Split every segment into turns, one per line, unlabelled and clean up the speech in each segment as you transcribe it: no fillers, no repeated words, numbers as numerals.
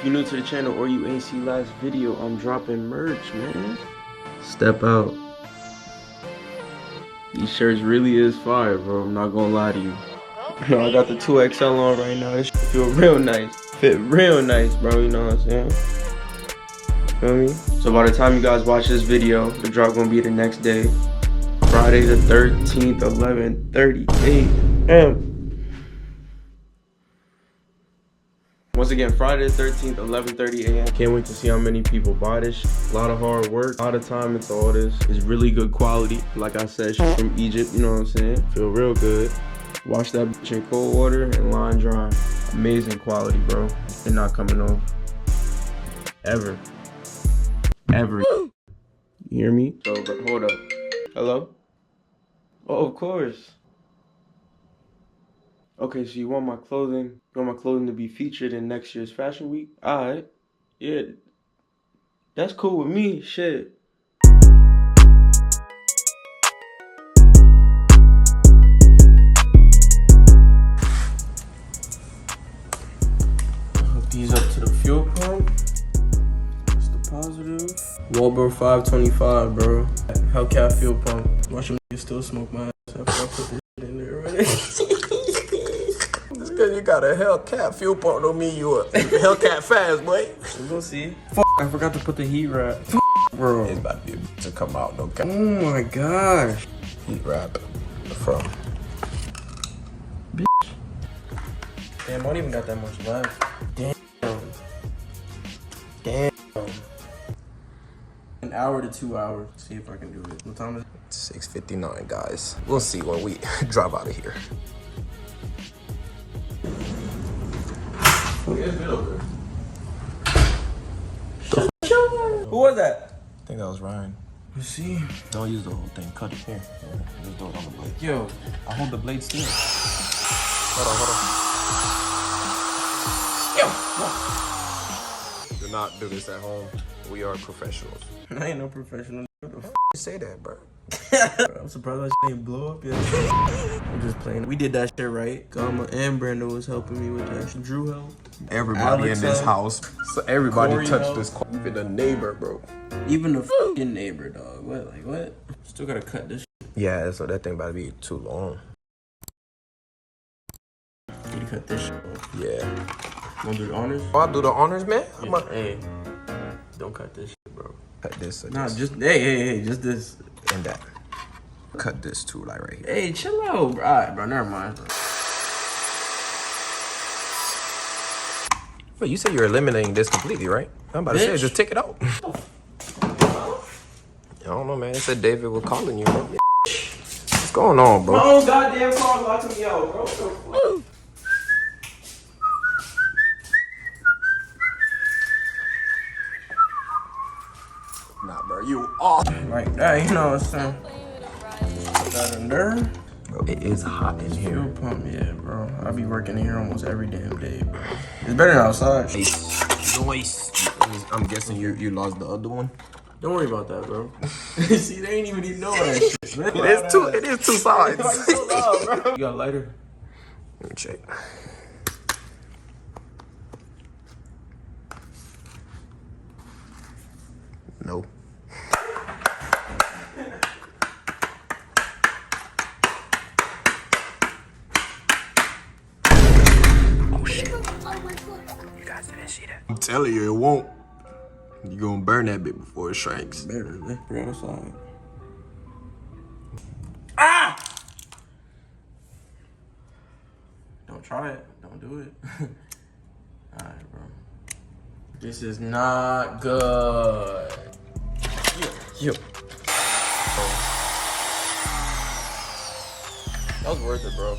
If you're new to the channel or you ain't see last video, I'm dropping merch, man. Step out. These shirts really is fire, bro. I'm not gonna lie to you. You know, I got the 2XL on right now. This shit feel real nice. Fit real nice, bro. You know what I'm saying? Feel me? So by the time you guys watch this video, the drop gonna be the next day. Friday the 13th, 11:30 a.m. Once again, Friday the 13th, 11:30 a.m. Can't wait to see how many people buy this shit. A lot of hard work, a lot of time into all this. It's really good quality. Like I said, shit from Egypt, you know what I'm saying? Feel real good. Wash that bitch in cold water and line dry. Amazing quality, bro. They're not coming off. Ever. Ever. You hear me? So, but hold up. Hello? Oh, of course. Okay, so you want my clothing to be featured in next year's fashion week? Alright. Yeah. That's cool with me. Shit. Hook these up to the fuel pump. That's the positive. Walbro 525, bro. Hellcat fuel pump. Watch them niggas still smoke my ass after I put this shit in there already.
Just cause you got a Hellcat fuel pump don't mean you a Hellcat fast, boy.
We gonna see. Fuck, I forgot to put the heat wrap. Bro.
It's about to be to come out, no cap.
Oh my gosh.
Heat wrap from.
Bitch. Damn, I don't even got that much left. Damn. Damn. An hour to 2 hours. See if I can do it. What time is it?
6:59, guys. We'll see when we drive out of here.
Who was that?
I think that was Ryan.
Let's see.
Don't use the whole thing. Cut it here. Yeah, just do it on the blade.
Yo, I hold the blade still.
Hold on. Yo. Do not do this at home. We are professionals.
I ain't no professional.
What the f say that, bro?
I'm surprised that shit ain't blow up yet. I'm just playing. We did that shit right. Gamma and Brando was helping me with that. Drew helped.
Everybody in this house. So everybody
Corey
touched
helped.
this. Even the neighbor, bro.
Even the fucking neighbor, dog. What? Like what? Still gotta cut this shit.
Yeah, so that thing about to be too long.
Need to cut this shit off.
Yeah.
Wanna do the honors?
Oh, I'll do the honors, man.
Yeah. Hey, don't cut this shit, bro.
Cut this.
Nah, just hey, just this.
And that. Cut this too, like right here.
Hey, chill out, bro. Alright, bro. Never mind, bro.
Wait, you said you're eliminating this completely, right? I'm about to say, just take it out. I don't know, man. It said David was calling you, bro. What's going on, bro?
My own goddamn car locking me out, bro. So
Nah, bro, you off.
like that, you know what I'm saying? Put that in there.
Bro, it is hot in here.
Fuel pump, yeah, bro. I be working in here almost every damn day, bro. It's better than outside.
Noise. I'm guessing you lost the other one.
Don't worry about that, bro. See, they ain't even know that shit, man.
It is two sides.
It's so loud, bro. You got a lighter?
Let me check. No. Oh shit. You guys didn't see that. I'm telling you, it won't. You gonna burn that bit before it shrinks.
Better, man. Bro, that's all. Ah! Don't try it. Don't do it. Alright, bro. This is not good.
Yo.
That was worth it, bro.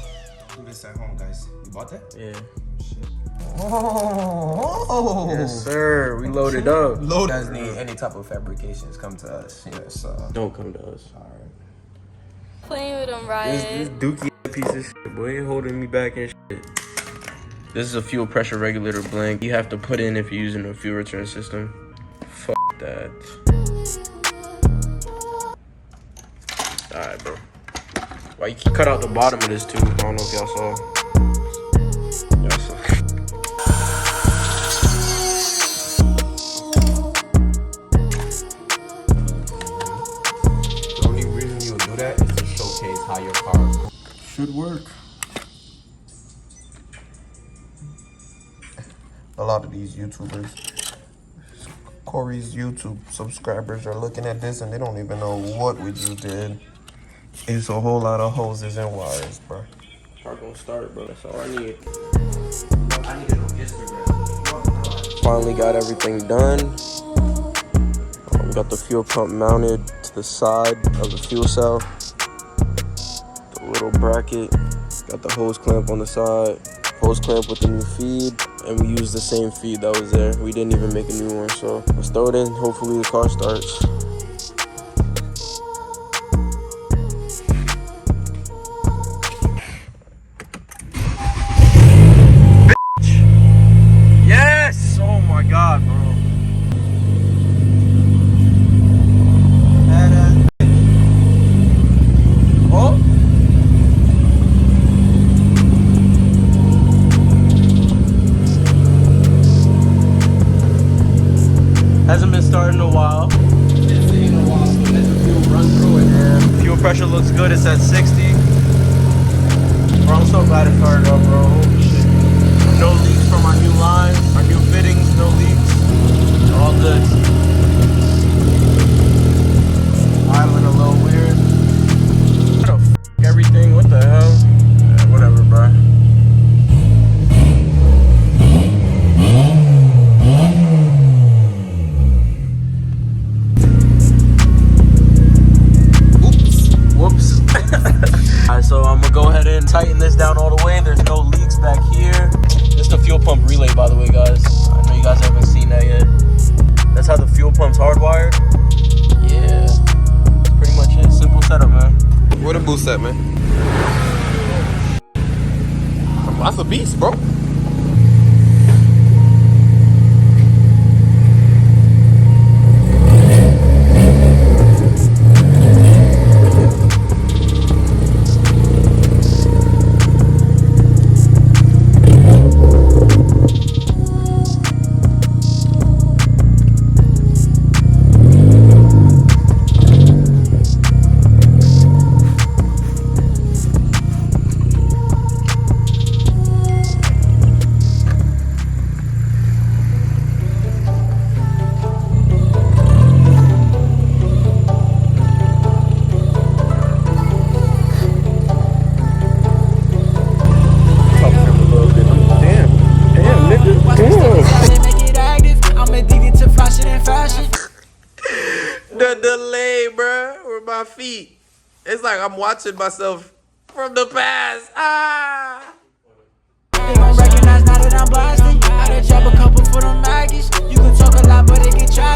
Do this at home, guys. You bought that?
Yeah.
Shit.
Oh.
Yes, sir. We loaded up.
If you guys need any type of fabrications, come to us. Yes.
Don't come to us.
All right.
Playing with them,
This
right?
dookie piece of shit, boy, ain't holding me back and shit. This is a fuel pressure regulator blank. You have to put in if you're using a fuel return system. Fuck that. Alright, bro. Why you cut out the bottom of this too? I don't know if y'all saw. Y'all saw. Good work.
A lot of these YouTubers, Corey's YouTube subscribers are looking at this and they don't even know what we just did. It's a whole lot of hoses and wires, bro.
Car gonna start, bro. That's all I need.
I need to know Instagram.
Finally got everything done. We got the fuel pump mounted to the side of the fuel cell. The little bracket. Got the hose clamp on the side. Hose clamp with the new feed. And we used the same feed that was there. We didn't even make a new one. So let's throw it in. Hopefully the car starts. Yes! Oh my god, bro. Oh? Hasn't been started in a while.
It's in a while, so let the fuel run through it.
Yeah. Fuel pressure looks good. It's at 60. Bro, I'm so glad it started up, bro. Holy shit. No leaks from our new lines, our new fittings, no leaks. All good. Idling a little weird. What the f? Everything? What the hell? Yeah, whatever, bro. Whoops. Alright, so I'm gonna go ahead and tighten this down all the way. There's no leaks back here. This is the fuel pump relay, by the way, guys. I know you guys haven't seen that yet. That's how the fuel pump's hardwired. Yeah, that's pretty much it. Simple setup, man.
Where the boost at, man? That's a beast, bro. The delay, bruh, with my feet. It's like I'm watching myself from the past. Ah!
They gon' recognize now that I'm blasting. I done drop a couple for them Maggies. You can talk a lot, but it get tried.